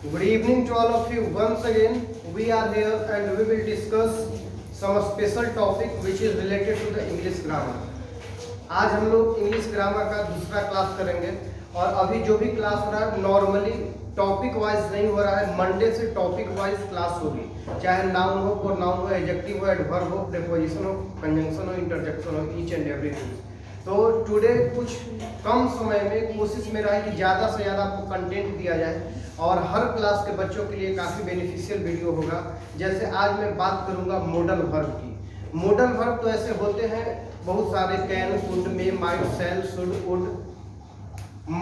Good evening to all of you. Once again, we are here and we will discuss some special topic which is related to the English grammar. आज हम लोग English grammar का दूसरा class करेंगे और अभी जो भी क्लास हो रहा है नॉर्मली टॉपिक वाइज नहीं हो रहा है। मंडे से टॉपिक वाइज क्लास होगी, चाहे नाउन हो, प्रोनाउन हो, एडजेक्टिव हो, एडवर्ब हो, प्रीपोजिशन हो, कंजंक्शन हो, इंटरजेक्शन हो, ईच एंड एवरीथिंग। तो टुडे कुछ कम समय में कोशिश मेरा है कि ज़्यादा से ज़्यादा आपको कंटेंट दिया जाए और हर क्लास के बच्चों के लिए काफ़ी बेनिफिशियल वीडियो होगा। जैसे आज मैं बात करूंगा मॉडल वर्ब की। मॉडल वर्ब तो ऐसे होते हैं बहुत सारे, can, could, may, might, shall, should, would,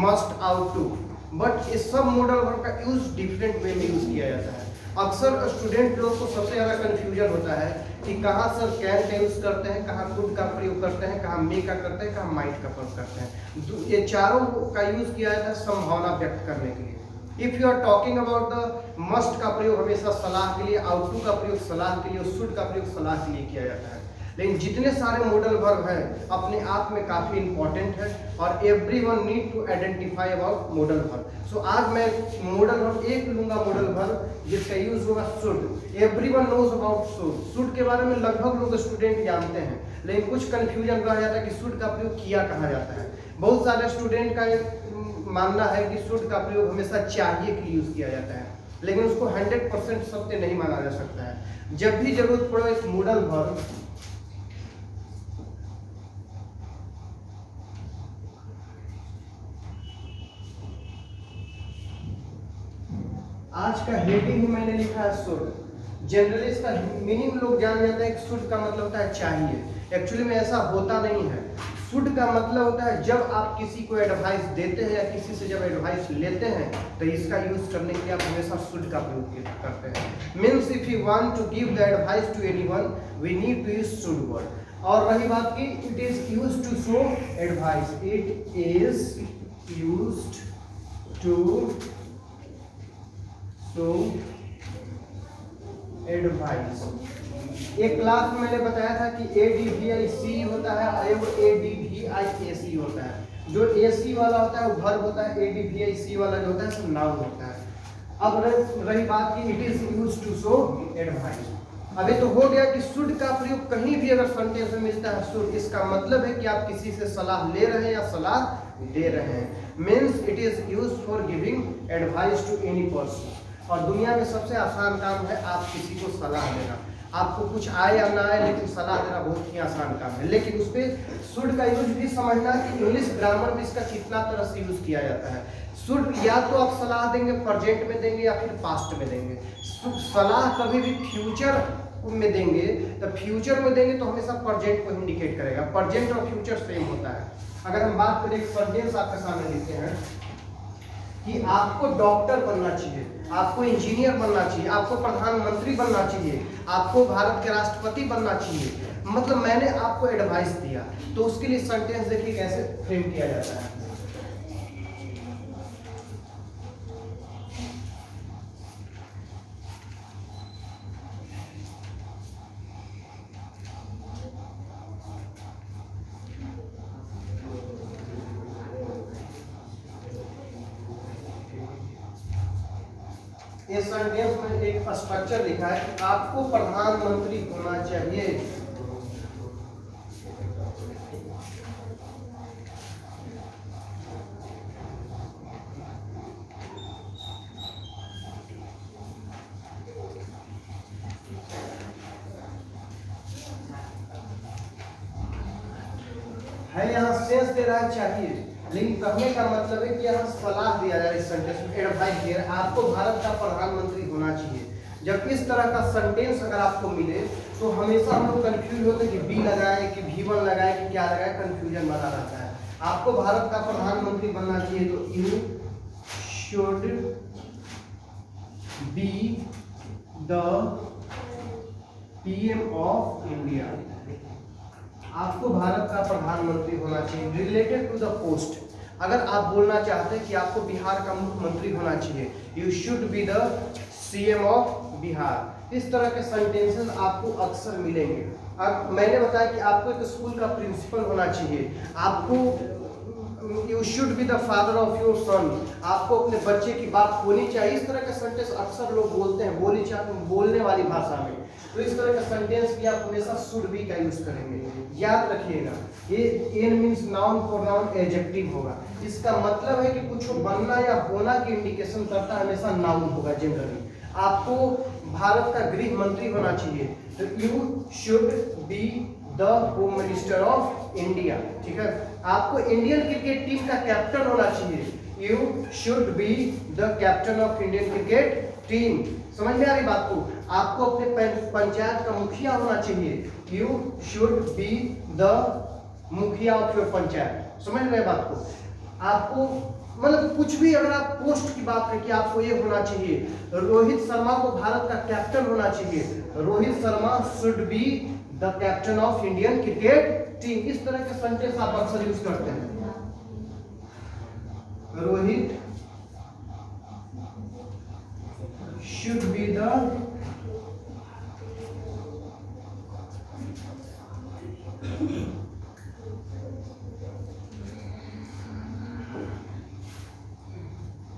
must, ought to, but इस सब मॉडल वर्ब का यूज डिफरेंट वे में यूज किया जाता है। अक्सर स्टूडेंट लोग को सबसे ज़्यादा कन्फ्यूजन होता है कि कहाँ सर कैन का यूज करते हैं, कहाँ कुड का प्रयोग करते हैं, कहाँ मे का करते हैं, कहाँ माइट का प्रयोग करते हैं। ये चारों का यूज किया जाता है संभावना व्यक्त करने के लिए। If you are talking about the must का प्रयोग हमेशा सलाह के लिए, आउट टू का प्रयोग सलाह के लिए, शुड का प्रयोग सलाह के लिए किया जाता है। लेकिन जितने सारे मॉडल वर्ब हैं अपने आप में काफी इंपॉर्टेंट है और everyone need to identify about modal verb. So आज मैं मॉडल वर्ब एक लूंगा, मॉडल वर्ब जिसका यूज होगा should. Everyone knows about should. Should के बारे में लगभग लोग स्टूडेंट जानते हैं, लेकिन कुछ कंफ्यूजन रह जाता है कि शुड का प्रयोग किया कहाँ जाता है। बहुत सारे स्टूडेंट का मानना है कि शुड का प्रयोग हमेशा चाहिए के लिए यूज किया जाता है, लेकिन उसको 100% सत्य नहीं माना जा सकता है। जब भी जरूरत पड़े एक मॉडल वर्ब आज का हेडिंग ही मैंने लिखा है शुड। जनरली इसका मीनिंग लोग जान जाते हैं कि शुड का मतलब होता है चाहिए। एक्चुअली में ऐसा होता नहीं है। शुड का मतलब होता है जब आप किसी को एडवाइस देते हैं या किसी से जब एडवाइस लेते हैं तो इसका यूज करने के लिए आप हमेशा शुड का प्रयोग करते हैं। Means if you want to give the advice to anyone we need to use should word. और रही बात की it is used to show advice, it is used to show advice. एक क्लास में मैंने बताया था कि ADVIC होता है और ADVIAC होता है। जो AC वाला होता है वो वर्ब होता है, ADVIC वाला जो होता है सब नाउन होता है। अब रही बात की it is used to show advice. अभी तो हो गया कि शुड का प्रयोग कहीं भी अगर सेंटेंस में मिलता है शुड, इसका मतलब है कि आप किसी से सलाह ले रहे हैं या सलाह दे रहे हैं। Means it is used for giving advice to any person. और दुनिया में सबसे आसान काम है आप किसी को सलाह देना। आपको कुछ आए या ना आए लेकिन सलाह देना बहुत ही आसान काम है। लेकिन उस पर शुड का यूज भी समझना कि इंग्लिश ग्रामर में इसका कितना तरह से यूज किया जाता है। शुड या तो आप सलाह देंगे प्रेजेंट में देंगे या फिर पास्ट में देंगे। सलाह कभी भी फ्यूचर में देंगे तो फ्यूचर में देंगे तो हमेशा प्रेजेंट को इंडिकेट करेगा। प्रेजेंट और फ्यूचर सेम होता है। अगर हम बात करें प्रेजेंट आपके सामने लिखते हैं कि आपको डॉक्टर बनना चाहिए, आपको इंजीनियर बनना चाहिए, आपको प्रधानमंत्री बनना चाहिए, आपको भारत के राष्ट्रपति बनना चाहिए, मतलब मैंने आपको एडवाइस दिया। तो उसके लिए सेंटेंस देखिए कैसे फ्रेम किया जाता है। इस सेंटेंस में एक स्ट्रक्चर लिखा है कि आपको प्रधानमंत्री होना चाहिए। है यहाँ सेंस दे रहा है चाहिए, लेकिन कहने का मतलब है कि यहाँ सलाह दिया जा रहा है। इस सेंटेंस में एडवाइस दिया है आपको भारत का प्रधानमंत्री होना चाहिए। जब इस तरह का सेंटेंस अगर आपको मिले तो हमेशा हम लोग कंफ्यूज होते हैं कि बी लगाए कि V1 लगाए कि क्या लगाए, कंफ्यूजन बना रहता है। आपको भारत का प्रधानमंत्री बनना चाहिए तो you should be the PM of India. आपको भारत का प्रधानमंत्री होना चाहिए। रिलेटेड टू द पोस्ट अगर आप बोलना चाहते हैं कि आपको बिहार का मुख्यमंत्री होना चाहिए, you should be the CM of Bihar. इस तरह के सेंटेंसेस आपको अक्सर मिलेंगे। अब मैंने बताया कि आपको एक स्कूल का प्रिंसिपल होना चाहिए, आपको you should be the father of your son, आपको अपने बच्चे की बात होनी चाहिए। इस तरह का सेंटेंस अक्सर लोग बोलते हैं बोलने वाली भाषा में, तो इस तरह का सेंटेंस भी आप हमेशा शुड बी का यूज करेंगे। याद रखिएगा, ये an means noun pronoun adjective होगा। इसका मतलब है कि कुछ बनना या होना की इंडिकेशन करता है, हमेशा नाउन होगा जनरली। आपको भारत का गृह मंत्री होना चाहिए, तो you should be the home minister of India, ठीक है। आपको इंडियन क्रिकेट टीम का कैप्टन होना चाहिए, you should be the captain of Indian cricket team. समझ में आ रही बात को? आपको अपने पंचायत का मुखिया होना चाहिए, यू शुड बी द मुखिया ऑफ योर पंचायत। समझ रहे बात को? आपको मतलब कुछ भी अगर आप पोस्ट की बात करें कि आपको ये होना चाहिए, रोहित शर्मा को भारत का कैप्टन होना चाहिए, Rohit Sharma should be the captain of Indian cricket team. इस तरह के सेंटेंस आप अक्सर यूज करते हैं। Rohit should be the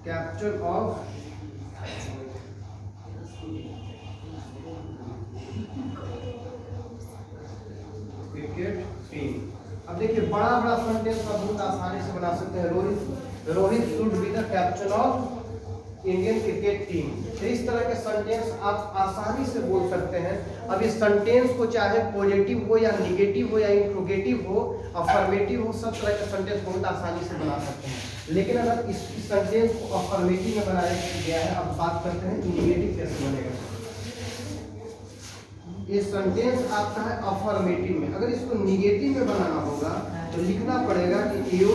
captain of cricket team. अब देखिए बड़ा बड़ा सेंटेंस आप बहुत आसानी से बना सकते हैं। Rohit should be the captain of Indian cricket team. तो इस तरह के सेंटेंस आप आसानी से बोल सकते हैं। अब इस सेंटेंस को चाहे पॉजिटिव हो या निगेटिव हो या इंट्रोगेटिव हो, अफर्मेटिव हो, सब तरह के सेंटेंस बहुत आसानी से बना सकते हैं। लेकिन अगर इस सेंटेंस को अफर्मेटिव में बनाया गया है, अब बात करते हैं निगेटिव कैसे बनेगा। ये सेंटेंस आपका है अफर्मेटिव में, अगर इसको निगेटिव में बनाना होगा तो लिखना पड़ेगा कि यू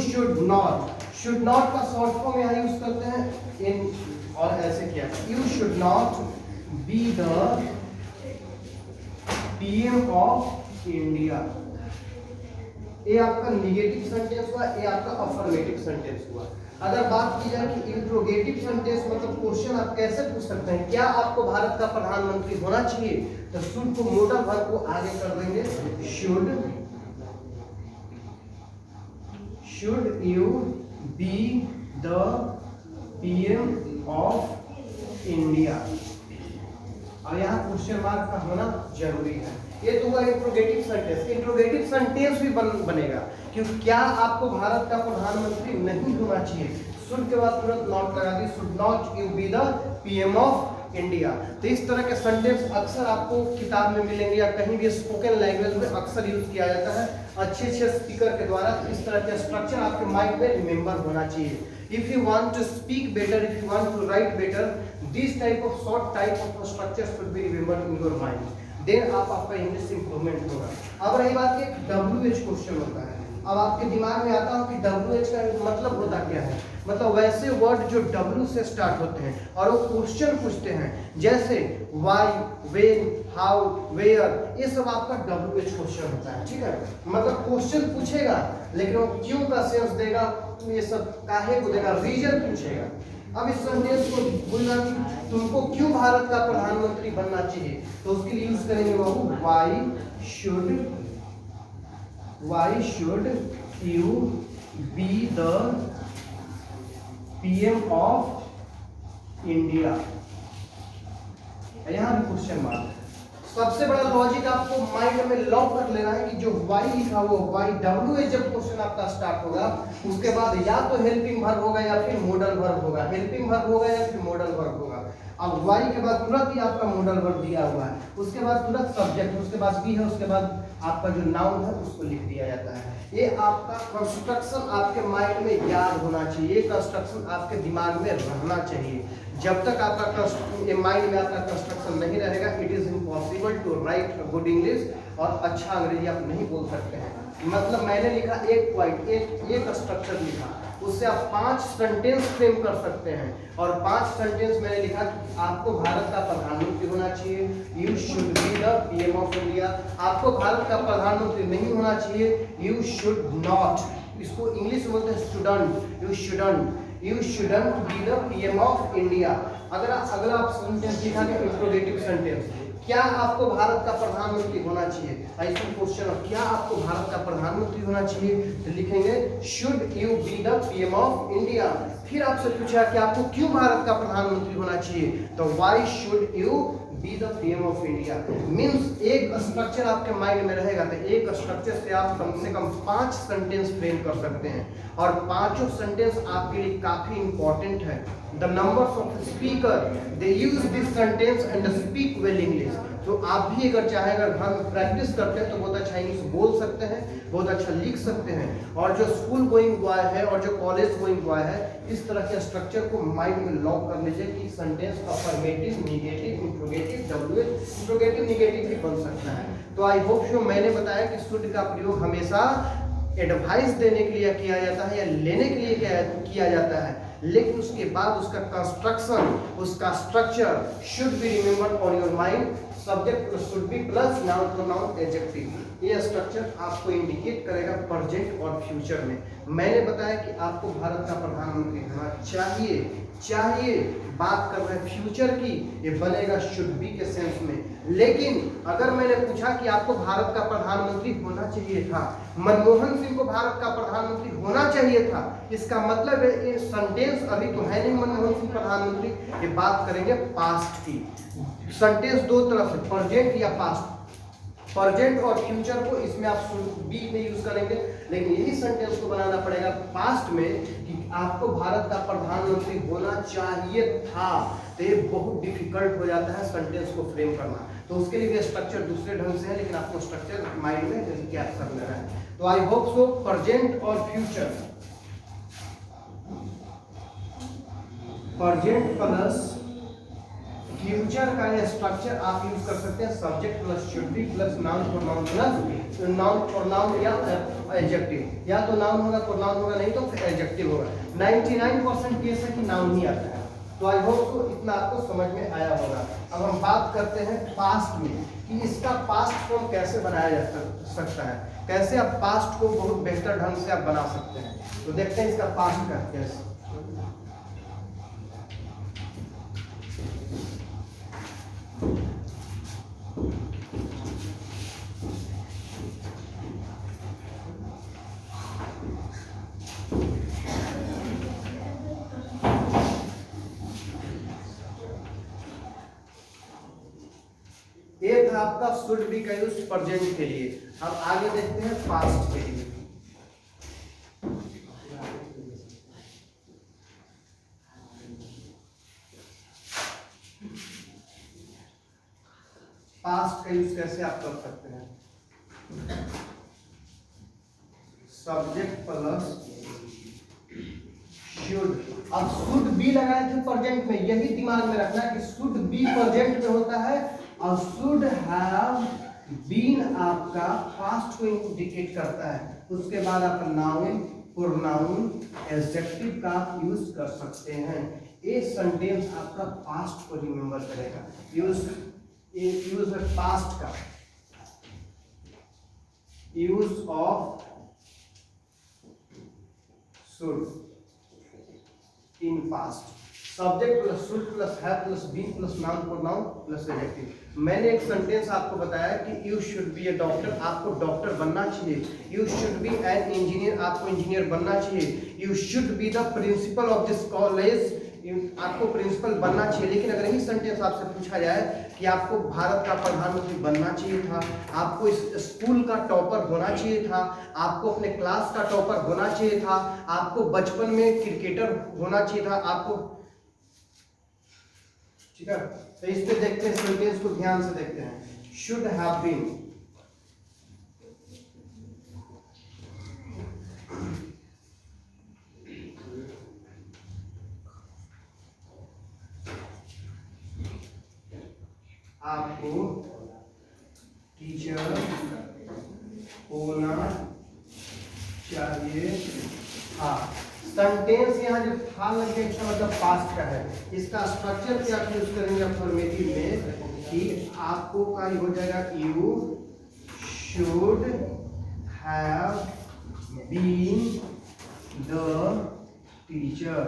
शुड नॉट का शॉर्ट फॉर्म यहाँ यूज करते हैं इन, और ऐसे किया you should not be the PM of India. ये आपका निगेटिव सेंटेंस हुआ, ये आपका अफर्मेटिव सेंटेंस हुआ। अगर बात की जाए कि इंट्रोगेटिव सेंटेंस मतलब क्वेश्चन आप कैसे पूछ सकते हैं, क्या आपको भारत का प्रधानमंत्री होना चाहिए, तो शुड को मोटा वर्ब को आगे कर देंगे, should you be the PM of India. और यहाँ क्वेश्चन मार्क का होना जरूरी है। ये तो हुआ इंट्रोगेटिव सेंटेंस। इंट्रोगेटिव सेंटेंस भी बनेगा क्योंकि क्या आपको भारत का प्रधानमंत्री नहीं होना चाहिए, शुड के बाद तुरंत नॉट लगा दी, should not you be the PM of India. तो इस तरह के सेंटेंस अक्सर आपको किताब में मिलेंगे या कहीं भी स्पोकन लैंग्वेज में अक्सर यूज किया जाता है अच्छे स्पीकर के द्वारा। तो इस तरह के स्ट्रक्चर आपके माइंड में रिमेंबर होना चाहिए। If you want to speak better, if you want to write better, these type of short type of structures should be remembered in your mind. Then आपका इंग्लिश इंप्रूवमेंट होगा। अब रही बात कि WH क्वेश्चन होता है। अब आपके दिमाग में आता हो कि WH का मतलब होता क्या है। मतलब वैसे वर्ड जो W से स्टार्ट होते हैं और वो क्वेश्चन पूछते हैं, जैसे why, when, how, where, ये सब आपका WH क्वेश्चन होता है, ठीक है। मतलब क्वेश्चन पूछेगा लेकिन वो क्यों का सेंस देगा, ये सब काहे को देगा, रीजन पूछेगा। अब इस सेंटेंस को बोलना कि तुमको क्यों भारत का प्रधानमंत्री बनना चाहिए, तो उसके लिए यूज करेंगे वो why should you be the PM of India। यहाँ भी क्वेश्चन मार्क। सबसे बड़ा लॉजिक आपको माइंड में लॉक कर लेना है कि जो वाई लिखा हुआ वाई WH जब क्वेश्चन आपका स्टार्ट होगा उसके बाद या तो हेल्पिंग वर्ब होगा या फिर मॉडल वर्ब होगा, हेल्पिंग वर्ब होगा या फिर मॉडल वर्ब होगा। अब वाई के बाद तुरंत ही आपका मॉडल वर्ब दिया हुआ है, उसके बाद तुरंत सब्जेक्ट, उसके बाद बी है, उसके बाद आपका जो नाउन है उसको लिख दिया जाता है। ये आपका कंस्ट्रक्शन आपके माइंड में याद होना चाहिए, कंस्ट्रक्शन आपके दिमाग में रहना चाहिए। जब तक आपका माइंड में आपका कंस्ट्रक्शन नहीं रहेगा, it is impossible to write good English, और अच्छा अंग्रेजी आप नहीं बोल सकते हैं। मतलब मैंने लिखा एक पॉइंट, एक स्ट्रक्चर लिखा, उससे आप 5 सेंटेंस फ्रेम कर सकते हैं, और 5 सेंटेंस मैंने लिखा कि आपको भारत का प्रधानमंत्री होना चाहिए, you should be the PM of India. आपको भारत का प्रधानमंत्री नहीं होना चाहिए, यू शुड नॉट, इसको इंग्लिश में बोलते हैं student, you shouldn't be the PM of India. अगर अगला आप सेंटेंस लिखा है इंट्रोगेटिव सेंटेंस, क्या आपको भारत का प्रधानमंत्री होना चाहिए? ऐसा क्वेश्चन, क्या आपको भारत का प्रधानमंत्री होना चाहिए? तो लिखेंगे should you be the PM of India. फिर आपसे पूछा कि आपको क्यों भारत का प्रधानमंत्री होना चाहिए? तो why should you be the PM of India. Means एक स्ट्रक्चर आपके माइंड में रहेगा, तो एक स्ट्रक्चर से आप कम से कम 5 सेंटेंस फ्रेम कर सकते हैं, और पांचों सेंटेंस आपके लिए काफी इंपॉर्टेंट है। The numbers of speaker they use this sentence and speak well English. तो आप भी अगर चाहे, अगर घर में प्रैक्टिस करते हैं तो बहुत अच्छा इंग्लिश बोल सकते हैं, बहुत अच्छा लिख सकते हैं। और जो स्कूल गोइंग बॉय है और जो कॉलेज गोइंग बॉय है, इस तरह के स्ट्रक्चर को माइंड में लॉक कर लीजिए कि sentence affirmative, negative, interrogative, WH interrogative negative भी बन सकता है। तो आई होप सो मैंने बताया कि शुड का प्रयोग हमेशा एडवाइस देने के लिए किया जाता है या लेने के लिए किया जाता है, लेकिन उसके बाद उसका कंस्ट्रक्शन, उसका structure should be remembered on your mind. Subject plus should be plus noun pronoun adjective. ये स्ट्रक्चर आपको इंडिकेट करेगा प्रेजेंट और फ्यूचर में। मैंने बताया कि आपको भारत का प्रधानमंत्री होना चाहिए, बात कर रहे हैं फ्यूचर की, ये बनेगा शुड बी के सेंस में। लेकिन अगर मैंने पूछा कि आपको भारत का प्रधानमंत्री होना चाहिए था, मनमोहन सिंह को भारत का प्रधानमंत्री होना चाहिए था, इसका मतलब है ये सेंटेंस अभी तो है नहीं मनमोहन सिंह प्रधानमंत्री। ये बात करेंगे पास्ट की। सेंटेंस दो तरफ से, प्रेजेंट या पास्ट। प्रेजेंट और फ्यूचर को इसमें आप शुड बी में यूज करेंगे, लेकिन यही सेंटेंस को बनाना पड़ेगा पास्ट में कि आपको भारत का प्रधानमंत्री होना चाहिए था। तो ये बहुत डिफिकल्ट हो जाता है सेंटेंस को फ्रेम करना। तो उसके लिए स्ट्रक्चर दूसरे ढंग से है, लेकिन आपको स्ट्रक्चर माइंड में जैसे कि आप समझ रहे हैं। तो आई होप सो प्रेजेंट और फ्यूचर, प्रेजेंट प्लस फ्यूचर का ये स्ट्रक्चर आप यूज कर सकते हैं। Subject plus should be plus noun pronoun plus noun pronoun या एडजेक्टिव, या तो नाउन होगा प्रोनाउन होगा, नहीं तो फिर एडजेक्टिव होगा। 99% केस है कि नाउन ही आता है। तो आई होप तो इतना आपको समझ में आया होगा। अब हम बात करते हैं पास्ट में कि इसका पास्ट फॉर्म कैसे बनाया जा सकता है, कैसे आप पास्ट को बहुत बेहतर ढंग से आप बना सकते हैं। तो देखते हैं इसका पास्ट का कैसे। ये था आपका शुड बी का यूज प्रेजेंट के लिए। अब आगे देखते हैं पास्ट के लिए। पास्ट का यूज कैसे आप कर सकते हैं? Subject plus should. अब शुड बी लगाए थे प्रेजेंट में, यही दिमाग में रखना कि शुड बी प्रेजेंट में होता है और शुड हैव बीन आपका पास्ट को इंडिकेट करता है। उसके बाद आप नाउन, प्रोनाउन, एडजेक्टिव का आप यूज कर सकते हैं। ये सेंटेंस आपका पास्ट को रिमेंबर करेगा। यूज पास्ट का use of should in past. Subject plus should plus have plus been plus noun pronoun plus adjective. मैंने एक सेंटेंस आपको बताया कि you should be a doctor, आपको डॉक्टर बनना चाहिए। You should be an engineer, आपको इंजीनियर बनना चाहिए। You should be the principal of this college, आपको प्रिंसिपल बनना चाहिए। लेकिन अगर यही सेंटेंस आपसे पूछा जाए कि आपको भारत का प्रधानमंत्री बनना चाहिए था, आपको इस स्कूल का टॉपर होना चाहिए था, आपको अपने क्लास का टॉपर होना चाहिए था, आपको बचपन में क्रिकेटर होना चाहिए था, आपको, ठीक है। तो इस पे देखते हैं, सेंटेंस को ध्यान से देखते हैं। शुड हैव बीन, आपको टीचर होना चाहिए था। सेंटेंस यहाँ जो था लग गया, इसका मतलब पास्ट का है। इसका स्ट्रक्चर क्या यूज करेंगे अफर्मेटिव में कि आपको का हो जाएगा you should have been the teacher.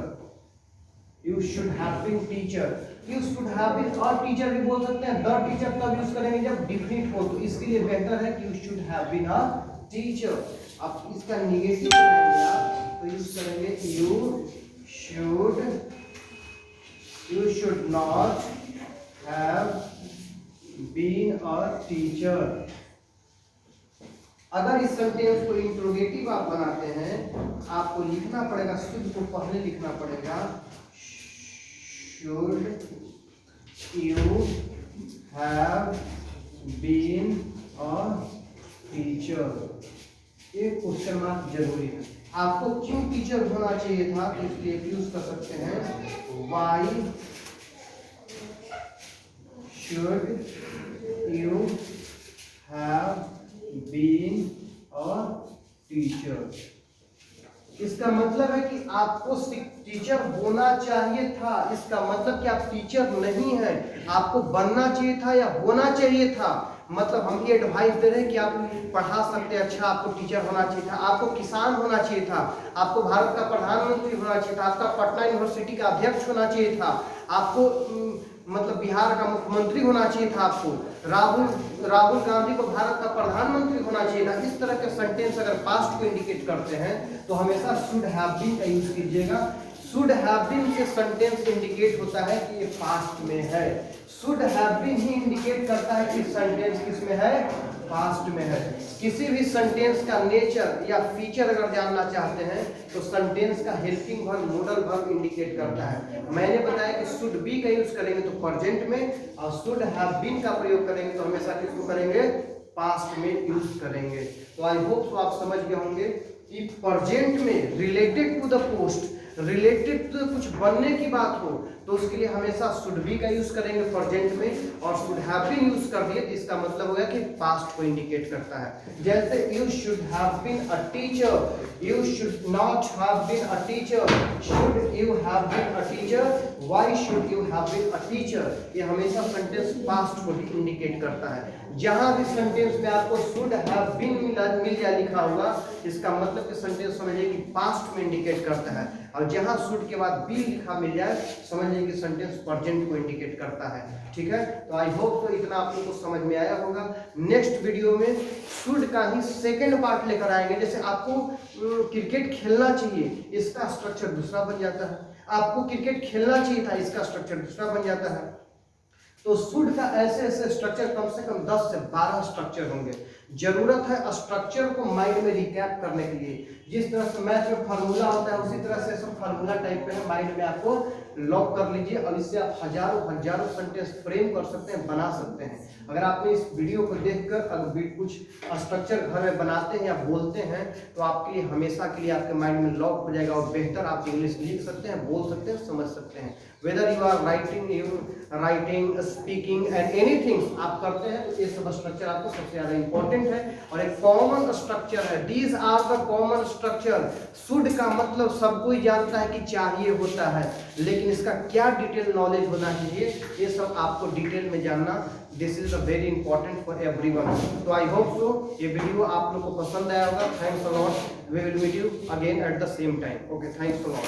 You should have been teacher, you should have been और टीचर भी बोल सकते हैं, द टीचर तब यूज करेंगे जब डिफिनिट हो, तो इसके लिए बेहतर है कि you should have been a teacher. अब इसका नेगेटिव करेंगे आप तो यूज करेंगे you should not have been a teacher. अगर इस सेंटेंस को इंट्रोगेटिव आप बनाते हैं, आपको लिखना पड़ेगा, शुड को पहले लिखना पड़ेगा, should you have been a teacher. ये क्वेश्चन मार्क जरूरी है। आपको क्यों टीचर होना चाहिए था, तो इसलिए यूज कर सकते हैं, why should you have been a teacher. इसका मतलब है कि आपको टीचर होना चाहिए था, इसका मतलब कि आप टीचर नहीं हैं, आपको बनना चाहिए था या होना चाहिए था। मतलब हम ये एडवाइस दे रहे हैं कि आप पढ़ा सकते हैं, अच्छा आपको टीचर होना चाहिए था, आपको किसान होना चाहिए था, आपको भारत का प्रधानमंत्री होना चाहिए था, आपका पटना यूनिवर्सिटी का अध्यक्ष होना चाहिए था, आपको मतलब बिहार का मुख्यमंत्री होना चाहिए था, आपको राहुल गांधी को भारत का प्रधानमंत्री होना चाहिए था। इस तरह के सेंटेंस अगर पास्ट को इंडिकेट करते हैं तो हमेशा शुड हैव बीन का यूज कीजिएगा। शुड हैव बीन से सेंटेंस इंडिकेट होता है कि ये पास्ट में है, शुड हैव बीन ही इंडिकेट करता है कि सेंटेंस किस में है, पास्ट में है। किसी भी सेंटेंस का नेचर या फीचर अगर जानना चाहते हैं तो सेंटेंस का helping verb, model verb indicate करता है। मैंने बताया कि शुड बी का यूज करेंगे तो प्रेजेंट में, और शुड हैव बीन का प्रयोग करेंगे तो हमेशा किसको करेंगे, पास्ट में यूज करेंगे। तो आई होप तो आप समझ गए होंगे कि प्रेजेंट में related to the post, related to कुछ बनने की बात हो तो उसके लिए हमेशा शुड बी का यूज करेंगे प्रेजेंट में, और शुड हैव बीन यूज कर दिए तो इसका मतलब हो गया कि पास्ट को इंडिकेट करता है। जैसे you should have been a teacher, you should not have been a teacher, should you have been a teacher, why should you have been a teacher. ये हमेशा सेंटेंस पास्ट को ही इंडिकेट करता है। जहां भी सेंटेंस में आपको शुड हैव बीन मिल जाए लिखा हुआ, इसका मतलब कि सेंटेंस समझिए कि पास्ट में इंडिकेट करता है, और जहां शुड के बाद बी लिखा मिल जाए समझिए कि सेंटेंस प्रेजेंट को इंडिकेट करता है। ठीक है, तो आई होप तो इतना आप लोगों को समझ में आया होगा। नेक्स्ट वीडियो में शुड का ही सेकंड पार्ट लेकर आएंगे। जैसे आपको क्रिकेट खेलना चाहिए, इसका स्ट्रक्चर दूसरा बन जाता है, आपको क्रिकेट खेलना चाहिए था, इसका स्ट्रक्चर दूसरा बन जाता है। तो शुड का ऐसे ऐसे स्ट्रक्चर कम से कम 10 से 12 स्ट्रक्चर होंगे। जरूरत है स्ट्रक्चर को माइंड में रिकैप करने के लिए। जिस तरह से मैथ में फार्मूला होता है उसी तरह से सब फार्मूला टाइप पे है, माइंड में आपको लॉक कर लीजिए, और इससे आप हजारों सेंटेंस फ्रेम कर सकते हैं, बना सकते हैं। अगर आपने इस वीडियो को देखकर अगर कुछ स्ट्रक्चर घर में बनाते हैं या बोलते हैं तो आपके लिए हमेशा के लिए आपके माइंड में लॉक हो जाएगा, और बेहतर आप इंग्लिश लिख सकते हैं, बोल सकते हैं, समझ सकते हैं। Whether you are writing speaking and anything आप करते हैं तो ये सब स्ट्रक्चर आपको सबसे ज्यादा इंपॉर्टेंट है, और एक कॉमन स्ट्रक्चर है। These are the common structure. Should का मतलब सब कोई जानता है कि चाहिए होता है, लेकिन इसका क्या डिटेल नॉलेज होना चाहिए ये सब आपको डिटेल में जानना, this is very important for everyone. तो आई होप सो ये वीडियो आप लोग को पसंद आया होगा। Thanks a lot, we will meet you again at the same time. Okay, thanks a lot.